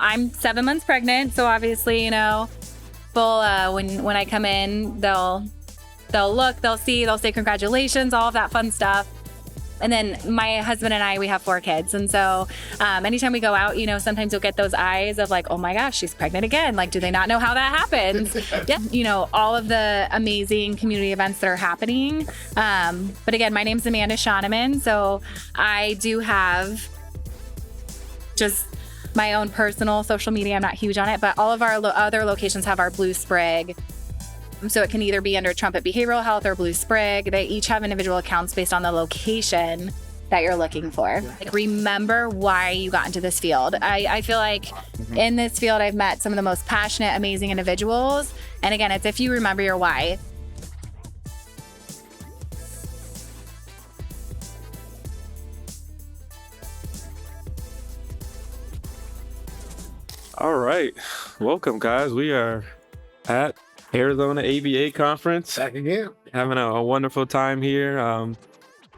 I'm 7 months pregnant, so obviously, full when I come in, they'll look, they'll see, they'll say congratulations, all of that fun stuff. And then my husband and I, we have 4 kids. And so anytime we go out, sometimes you'll get those eyes of like, oh my gosh, she's pregnant again. Like, do they not know how that happens? Yeah. All of the amazing community events that are happening. But again, my name's Amanda Schaunaman. So I do have just my own personal social media. I'm not huge on it, but all of our other locations have our Blue Sprig. So it can either be under Trumpet Behavioral Health or Blue Sprig. They each have individual accounts based on the location that you're looking for. Like, remember why you got into this field. I feel like in this field, I've met some of the most passionate, amazing individuals. And again, it's if you remember your why. All right. Welcome, guys. We are at Arizona ABA conference. Back again. Having a wonderful time here.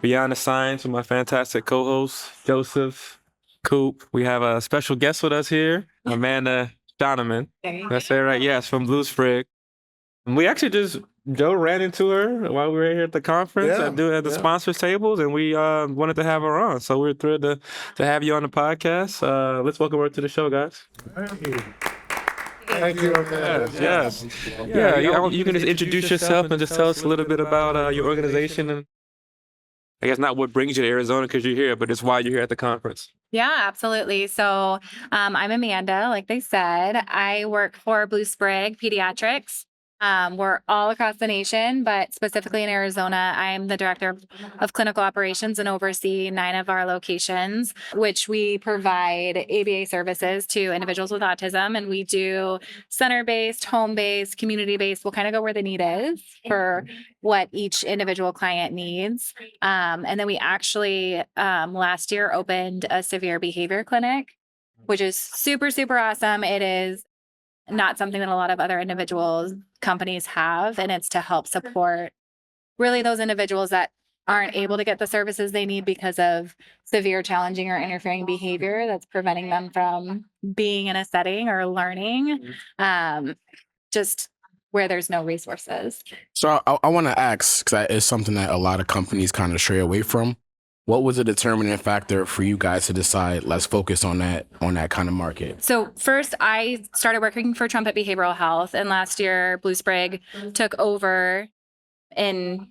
Beyond the Science with my fantastic co-host, Joseph, Coop. We have a special guest with us here, Amanda Schaunaman. That's it, right? Yes, from Blue Sprig. And we actually Joe ran into her while we were here at the conference at the sponsors tables, and we wanted to have her on. So we're thrilled to have you on the podcast. Let's welcome her to the show, guys. Thank you. Yes. Yeah, you can just introduce yourself and just tell us a little bit about your organization, and I guess not what brings you to Arizona because you're here, but it's why you're here at the conference. Yeah, absolutely. So I'm Amanda, like they said. I work for Blue Sprig Pediatrics. We're all across the nation, but specifically in Arizona, I'm the director of clinical operations and oversee 9 of our locations, which we provide ABA services to individuals with autism. And we do center-based, home-based, community-based. We'll kind of go where the need is for what each individual client needs. And then we actually last year opened a severe behavior clinic, which is super, super awesome. It is not something that a lot of other companies have, and it's to help support really those individuals that aren't able to get the services they need because of severe, challenging, or interfering behavior that's preventing them from being in a setting or learning, just where there's no resources. So I want to ask, because that is something that a lot of companies kind of stray away from. What was a determining factor for you guys to decide, let's focus on that kind of market? So first, I started working for Trumpet Behavioral Health, and last year, Blue Sprig took over and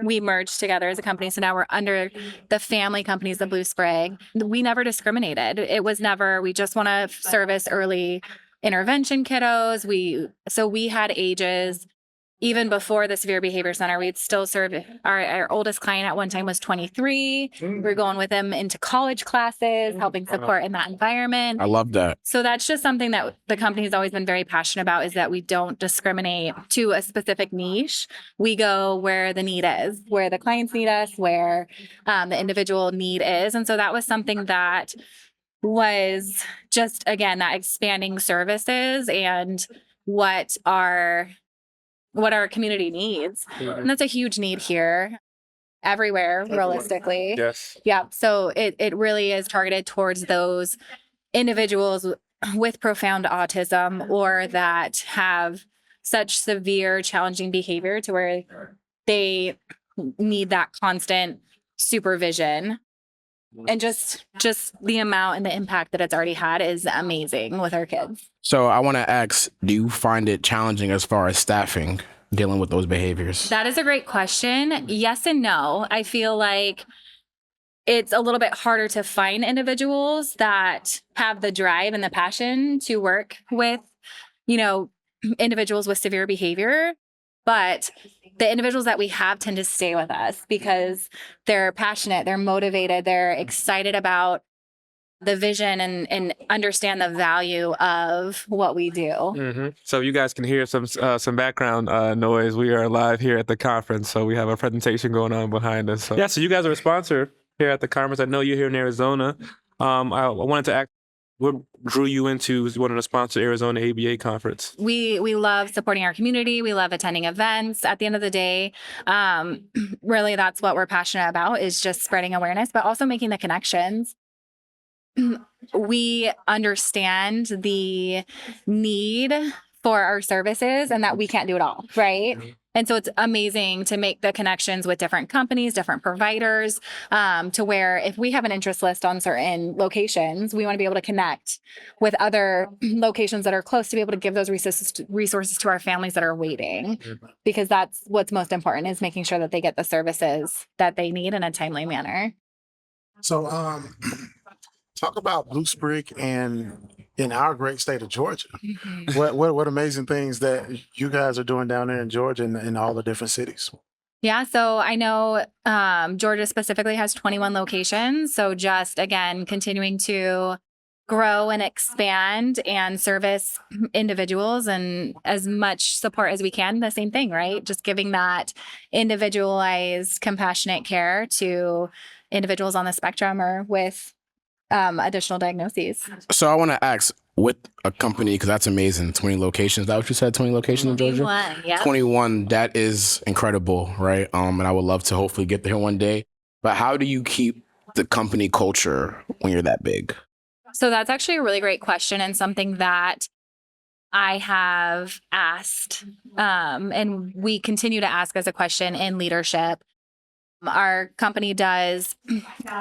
we merged together as a company. So now we're under the family companies of Blue Sprig. We never discriminated. It was never, we just want to service early intervention kiddos. We had ages. Even before the Severe Behavior Center, we'd still serve our oldest client at one time was 23. We're going with them into college classes, helping support in that environment. I love that. So that's just something that the company has always been very passionate about, is that we don't discriminate to a specific niche. We go where the need is, where the clients need us, where the individual need is. And so that was something that was just, again, that expanding services and what our community needs. And that's a huge need here, everywhere, realistically. Yes. Yeah. So it really is targeted towards those individuals with profound autism or that have such severe, challenging behavior to where they need that constant supervision. And just the amount and the impact that it's already had is amazing with our kids. So I want to ask, do you find it challenging as far as staffing dealing with those behaviors? That is a great question. Yes and no. I feel like it's a little bit harder to find individuals that have the drive and the passion to work with, individuals with severe behavior. But the individuals that we have tend to stay with us because they're passionate, they're motivated, they're excited about the vision and understand the value of what we do. Mm-hmm. So you guys can hear some background noise. We are live here at the conference, so we have a presentation going on behind us. So you guys are a sponsor here at the conference. I know you're here in Arizona. I wanted to ask, what drew you into wanting to sponsor Arizona ABA conference? We love supporting our community. We love attending events. At the end of the day, really that's what we're passionate about, is just spreading awareness, but also making the connections. we understand the need for our services and that we can't do it all, right? And so it's amazing to make the connections with different companies, different providers, to where if we have an interest list on certain locations, we want to be able to connect with other locations that are close to be able to give those resources to our families that are waiting, because that's what's most important, is making sure that they get the services that they need in a timely manner. So, talk about Blue Sprig and in our great state of Georgia. What amazing things that you guys are doing down there in Georgia and in all the different cities. Yeah, so I know Georgia specifically has 21 locations. So just again, continuing to grow and expand and service individuals and as much support as we can. The same thing, right? Just giving that individualized, compassionate care to individuals on the spectrum or with additional diagnoses. So I want to ask, with a company, because that's amazing, 20 locations. Is that what you said? 20 locations in Georgia? 21, yeah. 21. That is incredible, right? And I would love to hopefully get there one day. But how do you keep the company culture when you're that big? So that's actually a really great question, and something that I have asked, and we continue to ask as a question in leadership. Our company does,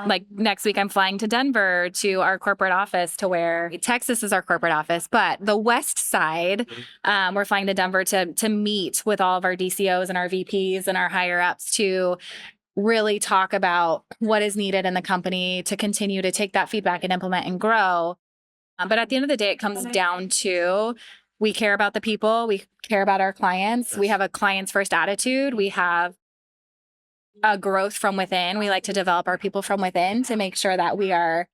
like next week, I'm flying to Denver to our corporate office, to where Texas is our corporate office, but the West Side, we're flying to Denver to meet with all of our DCOs and our VPs and our higher ups to really talk about what is needed in the company to continue to take that feedback and implement and grow. But at the end of the day, it comes down to, we care about the people, we care about our clients, we have a clients first attitude, we have a growth from within. We like to develop our people from within to make sure that we are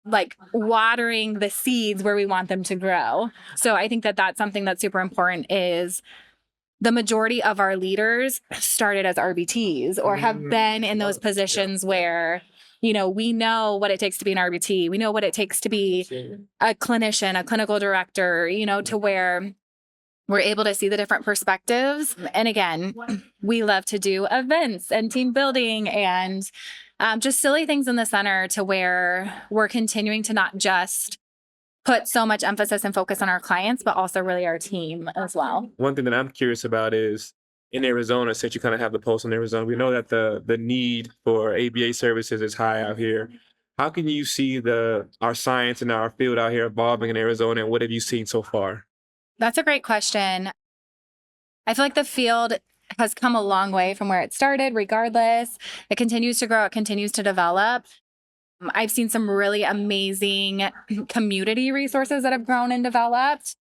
like watering the seeds where we want them to grow. So I think that that's something that's super important, is the majority of our leaders started as RBTs or have been in those positions where, you know, we know what it takes to be an RBT. We know what it takes to be a clinician, a clinical director, you know, to where we're able to see the different perspectives. And again, we love to do events and team building and just silly things in the center, to where we're continuing to not just put so much emphasis and focus on our clients, but also really our team as well. One thing that I'm curious about is, in Arizona, since you kind of have the pulse in Arizona, we know that the need for ABA services is high out here. How can you see our science and our field out here evolving in Arizona, and what have you seen so far? That's a great question. I feel like the field has come a long way from where it started, regardless. It continues to grow, it continues to develop. I've seen some really amazing community resources that have grown and developed.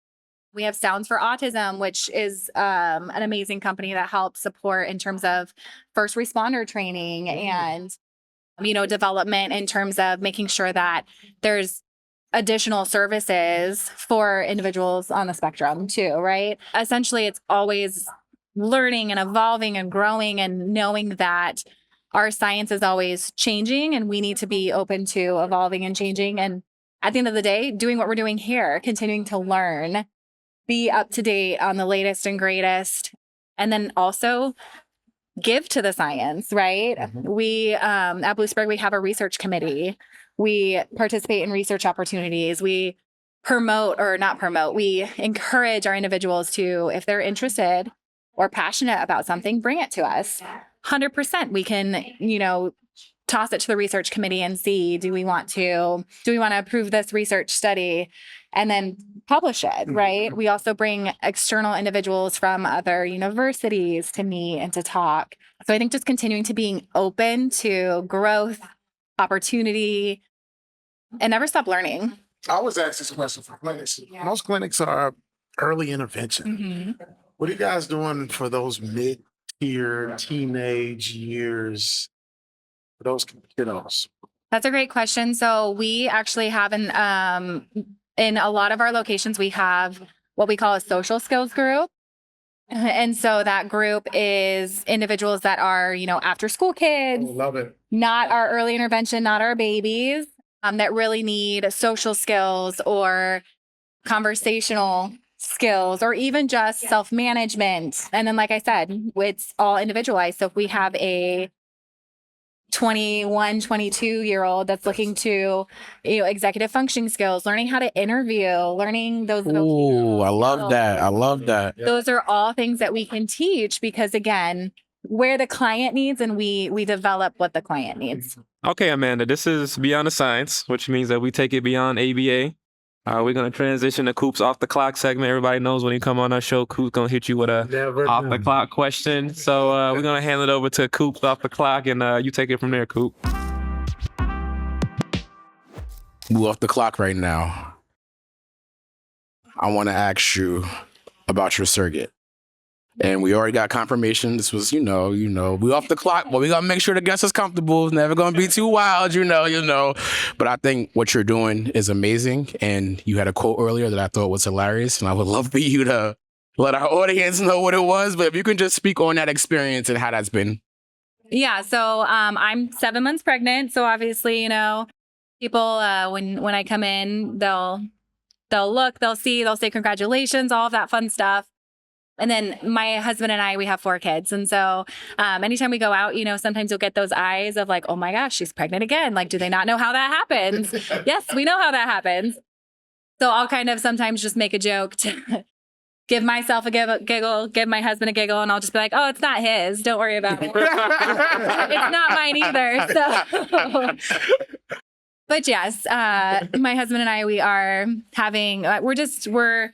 We have Sounds for Autism, which is an amazing company that helps support in terms of first responder training and, you know, development in terms of making sure that there's additional services for individuals on the spectrum too, right? Essentially, it's always learning and evolving and growing and knowing that our science is always changing and we need to be open to evolving and changing. And at the end of the day, doing what we're doing here, continuing to learn, be up to date on the latest and greatest, and then also give to the science, right? We, at Blue Sprig, we have a research committee. We participate in research opportunities. We we encourage our individuals to, if they're interested or passionate about something, bring it to us. 100%. We can, you know, toss it to the research committee and see, do we want to approve this research study and then publish it, right? We also bring external individuals from other universities to meet and to talk. So I think just continuing to being open to growth, opportunity, and never stop learning. I always ask this question for clinics. Most clinics are early intervention. What are you guys doing for those mid-tier teenage years, for those kiddos? That's a great question. So we actually have in a lot of our locations, we have what we call a social skills group. And so that group is individuals that are, you know, after school kids, Love it. not our early intervention, not our babies, that really need social skills or conversational skills or even just self-management. And then, like I said, it's all individualized. So if we have a 21, 22-year-old that's looking to, executive functioning skills, learning how to interview, learning those. Ooh, I love skills. that. I love that. Those are all things that we can teach because, again, where the client needs and we develop what the client needs. Okay, Amanda, this is Beyond the Science, which means that we take it beyond ABA. We're going to transition to Coop's Off the Clock segment. Everybody knows when you come on our show, Coop's going to hit you with a off the clock question. So we're going to hand it over to Coop's Off the Clock, and you take it from there, Coop. We're off the clock right now. I want to ask you about your surrogate. And we already got confirmation. This was, we off the clock, but we got to make sure the guest is comfortable. It's never going to be too wild, you know. But I think what you're doing is amazing. And you had a quote earlier that I thought was hilarious. And I would love for you to let our audience know what it was. But if you can just speak on that experience and how that's been. Yeah. So I'm 7 months pregnant. So obviously, people, when I come in, they'll look, they'll see, they'll say congratulations, all of that fun stuff. And then my husband and I, we have 4 kids. And so anytime we go out, sometimes you'll get those eyes of like, oh my gosh, she's pregnant again. Like, do they not know how that happens? Yes, we know how that happens. So I'll kind of sometimes just make a joke to give myself a giggle, give my husband a giggle, and I'll just be like, oh, it's not his. Don't worry about it. It's not mine either. So, but yes, my husband and I, we are having, we're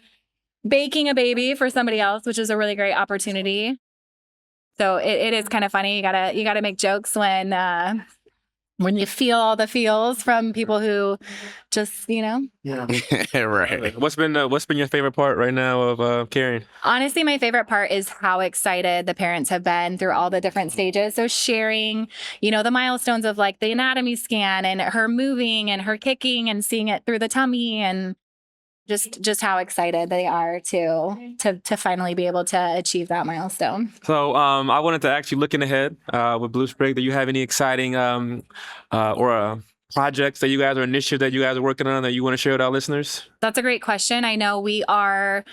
baking a baby for somebody else, which is a really great opportunity. So it is kind of funny. You gotta make jokes when you feel all the feels from people who just, Yeah. Right. What's been your favorite part right now of carrying? Honestly, my favorite part is how excited the parents have been through all the different stages. So sharing, the milestones of like the anatomy scan and her moving and her kicking and seeing it through the tummy and just how excited they are to finally be able to achieve that milestone. So I wanted to ask you, looking ahead with Blue Sprig, do you have any exciting projects that you guys or initiatives that you guys are working on that you want to share with our listeners? That's a great question. I know we are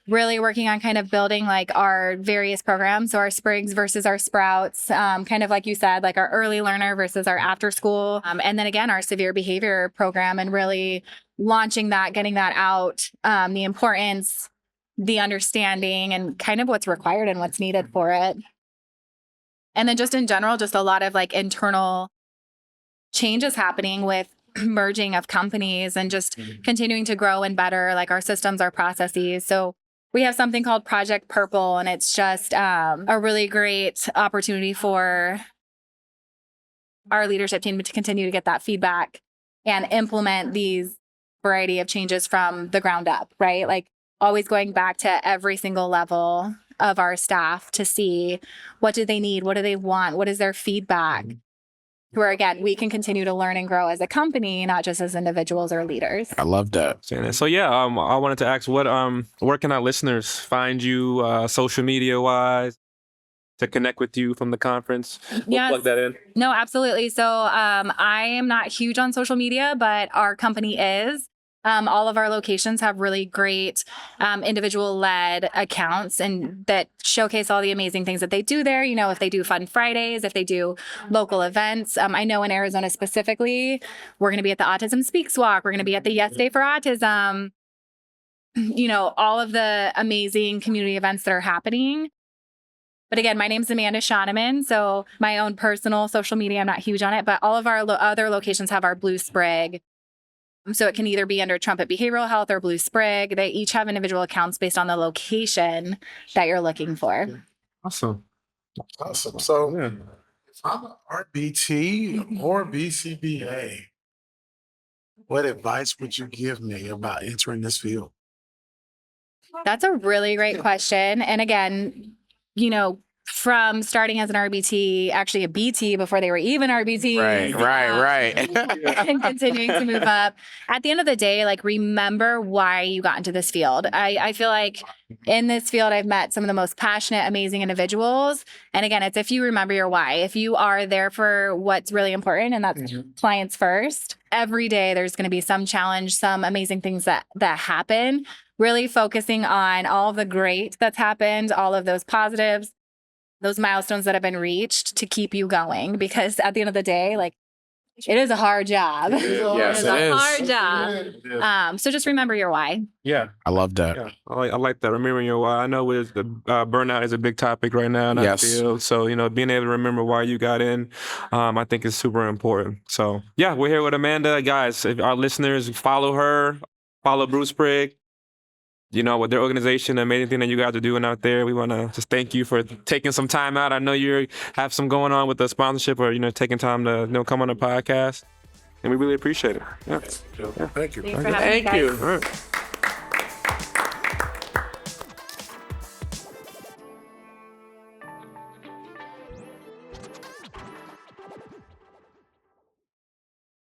really working on kind of building like our various programs. So our Sprigs versus our Sprouts, kind of like you said, like our early learner versus our after school. And then again, our severe behavior program and really launching that, getting that out, the importance, the understanding, and kind of what's required and what's needed for it. And then just in general, just a lot of like internal changes happening with merging of companies and just continuing to grow and better like our systems, our processes. So we have something called Project Purple, and it's just a really great opportunity for our leadership team to continue to get that feedback and implement these variety of changes from the ground up, right? Like always going back to every single level of our staff to see what do they need, what do they want, what is their feedback, where again, we can continue to learn and grow as a company, not just as individuals or leaders. I love that. So yeah, I wanted to ask where can our listeners find you social media wise to connect with you from the conference? Yes. Plug that in. No, absolutely. So I am not huge on social media, but our company is. All of our locations have really great individual-led accounts and that showcase all the amazing things that they do there. If they do Fun Fridays, if they do local events. I know in Arizona specifically, we're going to be at the Autism Speaks Walk. We're going to be at the Yes Day for Autism. All of the amazing community events that are happening. But again, my name's Amanda Schaunaman. So my own personal social media, I'm not huge on it, but all of our other locations have our Blue Sprig. So it can either be under Trumpet Behavioral Health or Blue Sprig. They each have individual accounts based on the location that you're looking for. Awesome. So if I'm an RBT or BCBA, what advice would you give me about entering this field? That's a really great question. And again, from starting as an RBT, actually a BT before they were even RBTs. Right. And continuing to move up. At the end of the day, like remember why you got into this field. I feel like in this field, I've met some of the most passionate, amazing individuals. And again, it's if you remember your why, if you are there for what's really important, and that's clients first. Every day there's going to be some challenge, some amazing things that happen. Really focusing on all the great that's happened, all of those positives. those milestones that have been reached to keep you going, because at the end of the day, like, it is a hard job. Yes, It is it a is. hard job. So just remember your why. Yeah. I love that. Yeah, I like that. Remembering your why. I know with the burnout is a big topic right now in our Yes. field. So, being able to remember why you got in, I think is super important. So, yeah, we're here with Amanda. Guys, if our listeners follow her, follow Blue Sprig, with their organization, amazing thing that you guys are doing out there. We want to just thank you for taking some time out. I know you have some going on with the sponsorship or, taking time to come on the podcast. And we really appreciate it. Yeah. Thank you. Thanks for having me, guys. All right.